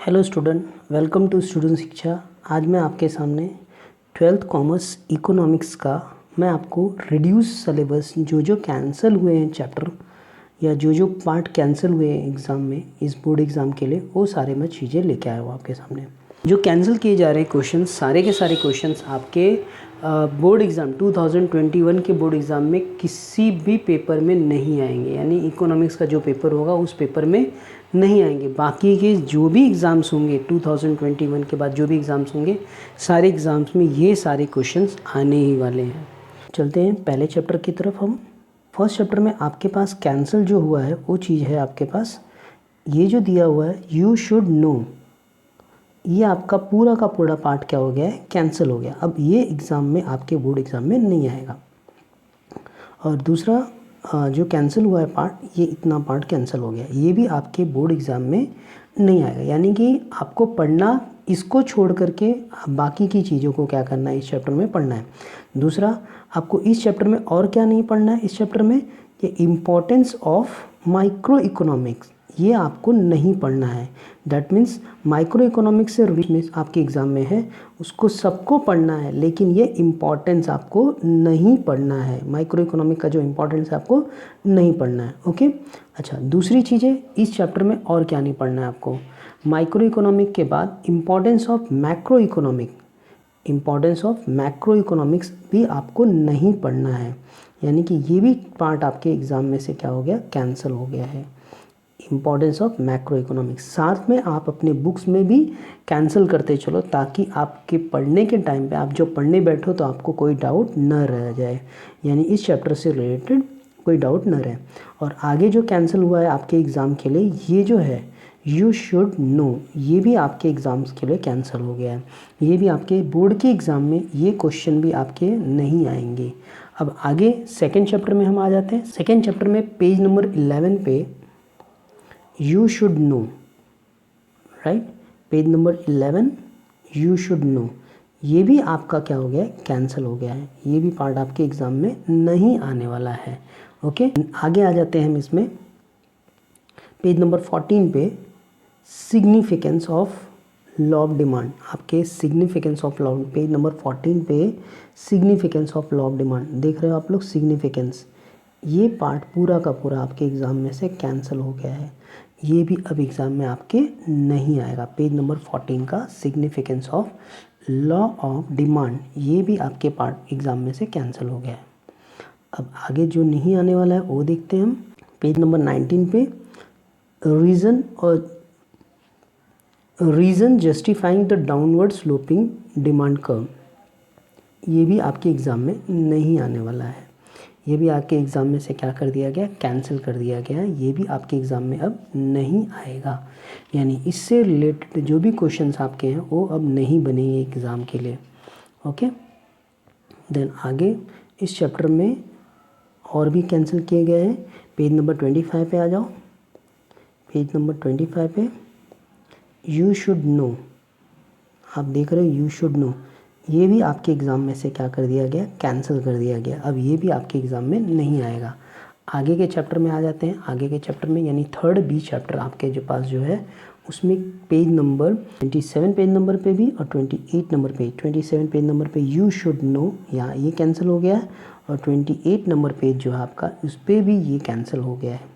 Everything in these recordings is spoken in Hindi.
Hello student, welcome to student Shiksha. आज मैं आपके सामने 12th कॉमर्स इकोनॉमिक्स का मैं आपको रिड्यूस सिलेबस जो कैंसिल हुए हैं चैप्टर या जो पार्ट कैंसिल हुए हैं एग्ज़ाम में, इस बोर्ड एग्ज़ाम के लिए, वो सारे मैं चीज़ें लेके आया हूँ आपके सामने। जो कैंसिल किए जा रहे हैं क्वेश्चन, सारे के सारे क्वेश्चंस आपके बोर्ड एग्ज़ाम 2021 के बोर्ड एग्ज़ाम में किसी भी पेपर में नहीं आएंगे, यानी इकोनॉमिक्स का जो पेपर होगा उस पेपर में नहीं आएंगे। बाकी के जो भी एग्ज़ाम्स होंगे 2021 के बाद जो भी एग्ज़ाम्स होंगे, सारे एग्ज़ाम्स में ये सारे क्वेश्चंस आने ही वाले हैं। चलते हैं पहले चैप्टर की तरफ। हम फर्स्ट चैप्टर में आपके पास कैंसिल जो हुआ है वो चीज़ है आपके पास ये जो दिया हुआ है, यू शुड नो। ये आपका पूरा का पूरा पार्ट क्या हो गया है, कैंसिल हो गया। अब ये एग्ज़ाम में आपके बोर्ड एग्ज़ाम में नहीं आएगा। और दूसरा जो कैंसिल हुआ है पार्ट, ये इतना पार्ट कैंसिल हो गया, ये भी आपके बोर्ड एग्ज़ाम में नहीं आएगा। यानी कि आपको पढ़ना, इसको छोड़ करके बाकी की चीज़ों को क्या करना है, इस चैप्टर में पढ़ना है। दूसरा, आपको इस चैप्टर में और क्या नहीं पढ़ना है, इस चैप्टर में ये इम्पोर्टेंस ऑफ माइक्रो इकोनॉमिक्स, ये आपको नहीं पढ़ना है। दैट मीन्स माइक्रो इकोनॉमिक्स से रिलेटेड आपके एग्ज़ाम में है, उसको सबको पढ़ना है, लेकिन ये इम्पॉर्टेंस आपको नहीं पढ़ना है। माइक्रो इकोनॉमिक का जो इम्पोर्टेंस है आपको नहीं पढ़ना है। ओके, अच्छा, दूसरी चीज़ें इस चैप्टर में और क्या नहीं पढ़ना है आपको। माइक्रो इकोनॉमिक के बाद importance of macro economic, importance of macro economics भी आपको नहीं पढ़ना है। यानी कि ये भी पार्ट आपके एग्ज़ाम में से क्या हो गया, कैंसिल हो गया है। इम्पॉर्टेंस ऑफ मैक्रो इकोनॉमिक्स साथ में आप अपने बुक्स में भी कैंसिल करते चलो, ताकि आपके पढ़ने के टाइम पे आप जब पढ़ने बैठो तो आपको कोई डाउट न रह जाए, यानी इस चैप्टर से रिलेटेड कोई डाउट न रहे। और आगे जो कैंसिल हुआ है आपके एग्ज़ाम के लिए, ये जो है यू शुड नो, ये भी आपके एग्ज़ाम्स के लिए कैंसिल हो गया है। ये भी आपके बोर्ड के एग्ज़ाम में ये क्वेश्चन भी आपके नहीं आएंगे। अब आगे सेकेंड चैप्टर में हम आ जाते हैं। सेकेंड चैप्टर में पेज नंबर 11 पे you should no, right, page number 11 you should no, ये भी आपका क्या हो गया है, कैंसिल हो गया है। ये भी पार्ट आपके एग्ज़ाम में नहीं आने वाला है। ओके, आगे आ जाते हैं हम इसमें। पेज नंबर 14 पे significance of law of demand, आपके significance of law, page number 14 पे significance of law of demand देख रहे हो आप लोग, सिग्निफिकेंस, ये पार्ट पूरा का पूरा आपके एग्ज़ाम में से कैंसिल हो गया है। ये भी अब एग्ज़ाम में आपके नहीं आएगा। पेज नंबर 14 का significance of law of demand, ये भी आपके पार्ट एग्ज़ाम में से कैंसिल हो गया है। अब आगे जो नहीं आने वाला है वो देखते हैं हम। पेज नंबर 19 पे reason justifying the downward sloping demand curve, ये भी आपके एग्ज़ाम में नहीं आने वाला है। ये भी आपके एग्ज़ाम में से क्या कर दिया गया, कैंसिल कर दिया गया। ये भी आपके एग्ज़ाम में अब नहीं आएगा। यानी इससे रिलेटेड जो भी क्वेश्चंस आपके हैं वो अब नहीं बनेंगे एग्ज़ाम के लिए। ओके, देन आगे इस चैप्टर में और भी कैंसिल किए गए हैं। पेज नंबर 25 पे आ जाओ। पेज नंबर 25 पे यू शुड नो, आप देख रहे हो यू शुड नो, ये भी आपके एग्ज़ाम में से क्या कर दिया गया, कैंसिल कर दिया गया। अब ये भी आपके एग्ज़ाम में नहीं आएगा। आगे के चैप्टर में आ जाते हैं। आगे के चैप्टर में यानी थर्ड बी चैप्टर आपके जो पास जो है, उसमें पेज नंबर 27 पेज नंबर पे भी और 28 नंबर पे, 27 पेज नंबर पे यू शुड नो, यहाँ ये कैंसिल हो गया है। और 28 नंबर पेज जो है आपका, उस पर भी ये कैंसिल हो गया है।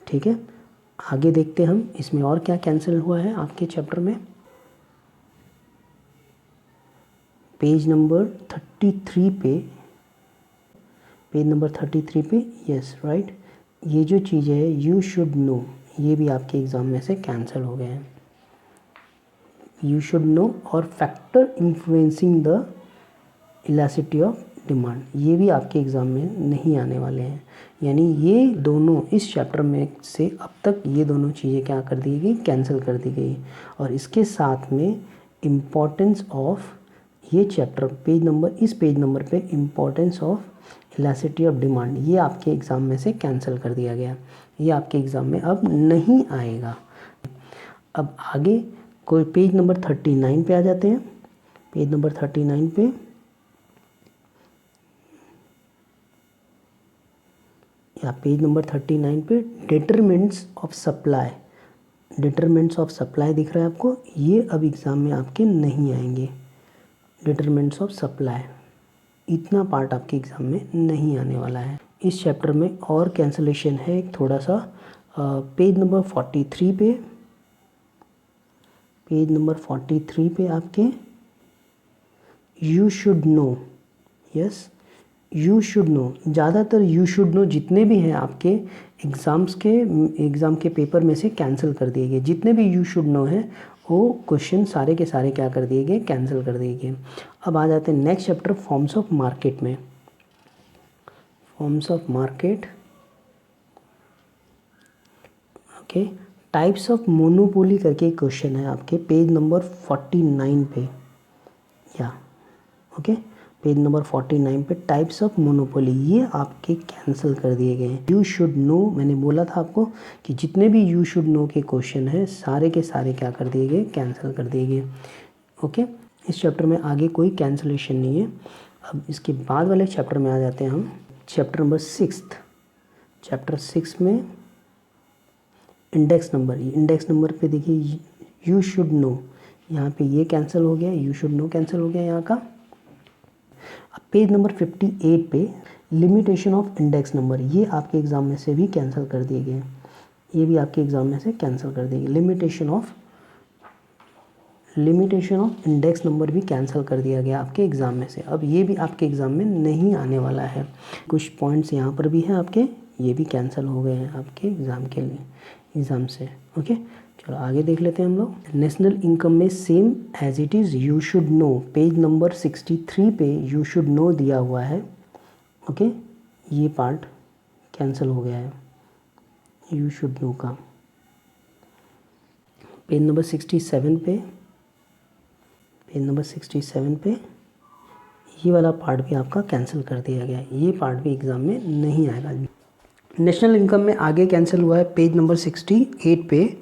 ठीक है, आगे देखते हैं हम इसमें और क्या कैंसिल हुआ है आपके चैप्टर में। पेज नंबर 33 पे, पेज नंबर 33 पे, यस राइट, ये जो चीज़ है यू शुड नो, ये भी आपके एग्ज़ाम में से कैंसिल हो गए हैं। यू शुड नो और factor influencing the elasticity of demand, ये भी आपके एग्ज़ाम में नहीं आने वाले हैं। यानी ये दोनों इस चैप्टर में से अब तक ये दोनों चीज़ें क्या कर दी गई, कैंसिल कर दी गई। और इसके साथ में इम्पोर्टेंस ऑफ ये चैप्टर, पेज नंबर, इस पेज नंबर पे importance of elasticity of demand, ये आपके एग्ज़ाम में से कैंसिल कर दिया गया। ये आपके एग्ज़ाम में अब नहीं आएगा। अब आगे कोई पेज नंबर 39 पे आ जाते हैं। पेज नंबर 39 पे या पेज नंबर 39 पे determinants of supply, determinants of supply दिख रहा है आपको, ये अब एग्ज़ाम में आपके नहीं आएंगे। डिटरमिनेंट्स ऑफ सप्लाई, इतना पार्ट आपके एग्ज़ाम में नहीं आने वाला है। इस चैप्टर में और कैंसलेशन है थोड़ा सा, पेज नंबर 43 पे, पेज नंबर 43 पे आपके you should no, yes you should no, ज़्यादातर यू शुड नो जितने भी हैं आपके एग्ज़ाम के पेपर में से कैंसिल कर दिए गए। जितने भी यू शुड नो हैं वो क्वेश्चन सारे के सारे क्या कर दिए गए, कैंसिल कर दिए गए। अब आ जाते हैं next chapter forms of market में। Forms of market, okay, types of monopoly करके क्वेश्चन है आपके पेज नंबर 49 पे, या ओके पेज नंबर 49 पे टाइप्स ऑफ मोनोपोली, ये आपके कैंसिल कर दिए गए हैं। यू शुड नो, मैंने बोला था आपको कि जितने भी यू शुड नो के क्वेश्चन हैं सारे के सारे क्या कर दिए गए, कैंसिल कर दिए गए। ओके, इस चैप्टर में आगे कोई कैंसिलेशन नहीं है। अब इसके बाद वाले चैप्टर में आ जाते हैं हम, चैप्टर नंबर 6। चैप्टर 6 में इंडेक्स नंबर, इंडेक्स नंबर पे देखिए यू शुड नो, यहाँ पे ये कैंसिल हो गया, यू शुड नो कैंसिल हो गया यहाँ का। अब पेज नंबर 58 पे लिमिटेशन ऑफ इंडेक्स नंबर, ये आपके एग्ज़ाम में से भी कैंसिल कर दिए गए, ये भी आपके एग्ज़ाम में से कैंसिल कर दिए गए। लिमिटेशन ऑफ इंडेक्स नंबर भी कैंसिल कर दिया गया आपके एग्ज़ाम में से। अब ये भी आपके एग्ज़ाम में नहीं आने वाला है। कुछ पॉइंट्स यहाँ पर भी हैं आपके, ये भी कैंसिल हो गए हैं आपके एग्ज़ाम के लिए, एग्ज़ाम से। ओके, चलो आगे देख लेते हैं हम लोग। नेशनल इनकम में same as it is you should know, page number 63 पे यू शुड नो दिया हुआ है। ओके, ये पार्ट कैंसिल हो गया है यू शुड नो का। पेज नंबर 67 पे, पेज नंबर 67 पे ये वाला पार्ट भी आपका कैंसिल कर दिया गया है, ये पार्ट भी एग्ज़ाम में नहीं आएगा। नेशनल इनकम में आगे कैंसिल हुआ है पेज नंबर 68 पे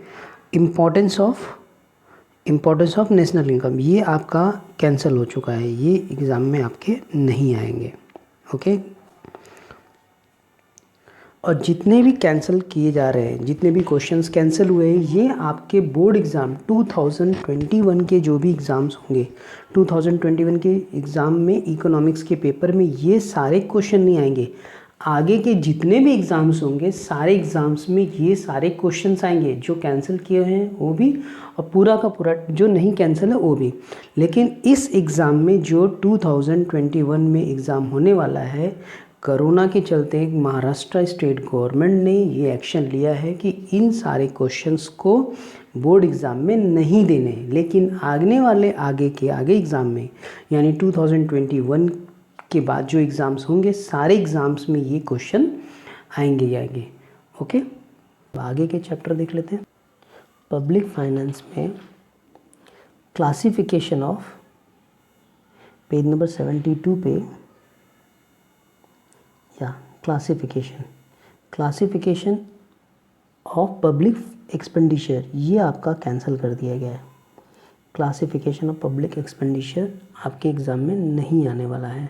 इम्पोर्टेंस ऑफ नेशनल इनकम, ये आपका कैंसिल हो चुका है, ये एग्ज़ाम में आपके नहीं आएंगे। ओके, और जितने भी कैंसिल किए जा रहे हैं, जितने भी क्वेश्चंस कैंसिल हुए हैं, ये आपके बोर्ड एग्ज़ाम 2021 के जो भी एग्ज़ाम्स होंगे, 2021 के एग्ज़ाम में इकोनॉमिक्स के पेपर में ये सारे क्वेश्चन नहीं आएंगे। आगे के जितने भी एग्ज़ाम्स होंगे सारे एग्ज़ाम्स में ये सारे क्वेश्चंस आएंगे, जो कैंसिल किए हैं वो भी और पूरा का पूरा जो नहीं कैंसिल है वो भी। लेकिन इस एग्ज़ाम में जो 2021 में एग्ज़ाम होने वाला है, कोरोना के चलते महाराष्ट्र स्टेट गवर्नमेंट ने ये एक्शन लिया है कि इन सारे क्वेश्चंस को बोर्ड एग्ज़ाम में नहीं देने, लेकिन आगने वाले आगे एग्ज़ाम में यानी 2021 के बाद जो एग्ज़ाम्स होंगे सारे एग्ज़ाम्स में ये क्वेश्चन आएंगे। ओके, आगे के चैप्टर देख लेते हैं। पब्लिक फाइनेंस में क्लासिफिकेशन ऑफ, पेज नंबर 72 पे, या क्लासिफिकेशन ऑफ पब्लिक एक्सपेंडिचर, ये आपका कैंसिल कर दिया गया है। क्लासिफिकेशन ऑफ पब्लिक एक्सपेंडिचर आपके एग्ज़ाम में नहीं आने वाला है।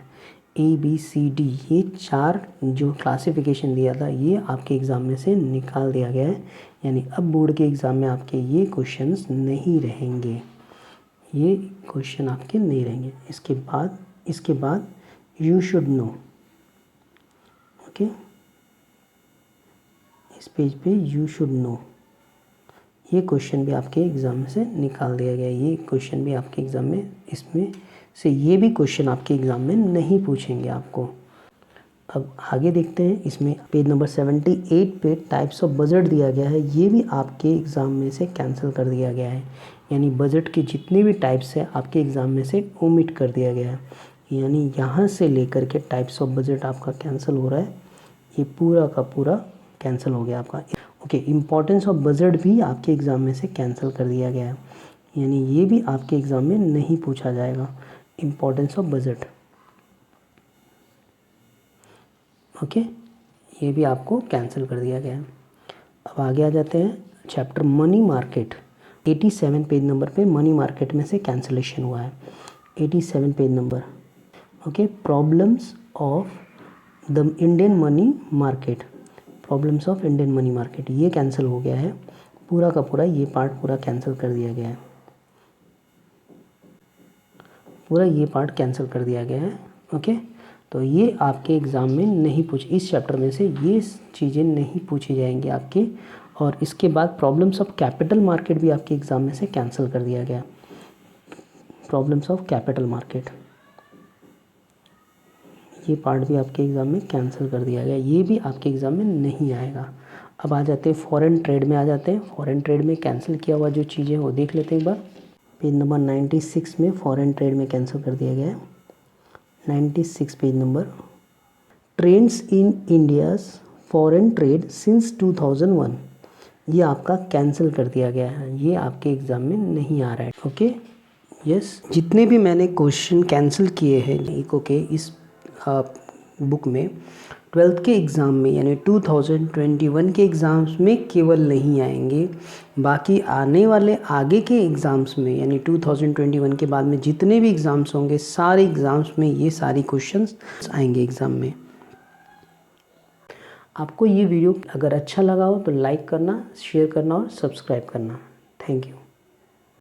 ABCD, ये 4 जो क्लासिफिकेशन दिया था ये आपके एग्ज़ाम में से निकाल दिया गया है, यानी अब बोर्ड के एग्ज़ाम में आपके ये क्वेश्चंस नहीं रहेंगे, ये क्वेश्चन आपके नहीं रहेंगे। इसके बाद यू शुड नो, ओके, इस पेज पे यू शुड नो, ये क्वेश्चन भी आपके एग्ज़ाम में से निकाल दिया गया, ये क्वेश्चन भी आपके एग्ज़ाम में, इसमें से ये भी क्वेश्चन आपके एग्ज़ाम में नहीं पूछेंगे आपको। अब आगे देखते हैं, इसमें पेज नंबर 78 पे टाइप्स ऑफ बजट दिया गया है, ये भी आपके एग्ज़ाम में से कैंसिल कर दिया गया है, यानी बजट के जितने भी टाइप्स हैं आपके एग्ज़ाम में से ओमिट कर दिया गया है, यानी यहाँ से लेकर के टाइप्स ऑफ बजट आपका कैंसिल हो रहा है, ये पूरा का पूरा कैंसिल हो गया आपका। ओके, इम्पोर्टेंस ऑफ बजट भी आपके एग्ज़ाम में से कैंसिल कर दिया गया है, यानी ये भी आपके एग्ज़ाम में नहीं पूछा जाएगा, इम्पोर्टेंस ऑफ बजट। ओके, ये भी आपको कैंसिल कर दिया गया है। अब आगे आ जाते हैं chapter money market, 87 page number पे मनी मार्केट में से कैंसिलेशन हुआ है, 87 page number. Okay, problems of Indian money market, ये कैंसिल हो गया है, पूरा का पूरा ये पार्ट पूरा कैंसिल कर दिया गया है, पूरा ये पार्ट कैंसिल कर दिया गया है। ओके, तो ये आपके एग्ज़ाम में नहीं इस चैप्टर में से ये चीज़ें नहीं पूछी जाएंगी आपकी। और इसके बाद प्रॉब्लम्स ऑफ कैपिटल मार्केट भी आपके एग्ज़ाम में से कैंसिल कर दिया गया। प्रॉब्लम्स ऑफ कैपिटल मार्केट, ये पार्ट भी आपके एग्ज़ाम में कैंसिल कर दिया गया, ये भी आपके एग्ज़ाम में नहीं आएगा। अब आ जाते हैं फॉरेन ट्रेड में, आ जाते हैं फॉरेन ट्रेड में कैंसिल किया हुआ जो चीज़ें वो देख लेते हैं एक बार। पेज नंबर 96 में फॉरेन ट्रेड में कैंसिल कर दिया गया है। 96 page number, trends in India's foreign trade since 2001, ये आपका कैंसिल कर दिया गया है, ये आपके एग्ज़ाम में नहीं आ रहा है। ओके, यस, जितने भी मैंने क्वेश्चन कैंसिल किए हैं इको के इस बुक में 12th के एग्ज़ाम में यानी 2021 के एग्ज़ाम्स में केवल नहीं आएंगे, बाकी आने वाले आगे के एग्ज़ाम्स में यानी 2021 के बाद में जितने भी एग्ज़ाम्स होंगे सारे एग्ज़ाम्स में ये सारी क्वेश्चंस आएंगे एग्ज़ाम में। आपको ये वीडियो अगर अच्छा लगा हो तो लाइक करना, शेयर करना और सब्सक्राइब करना। Thank you.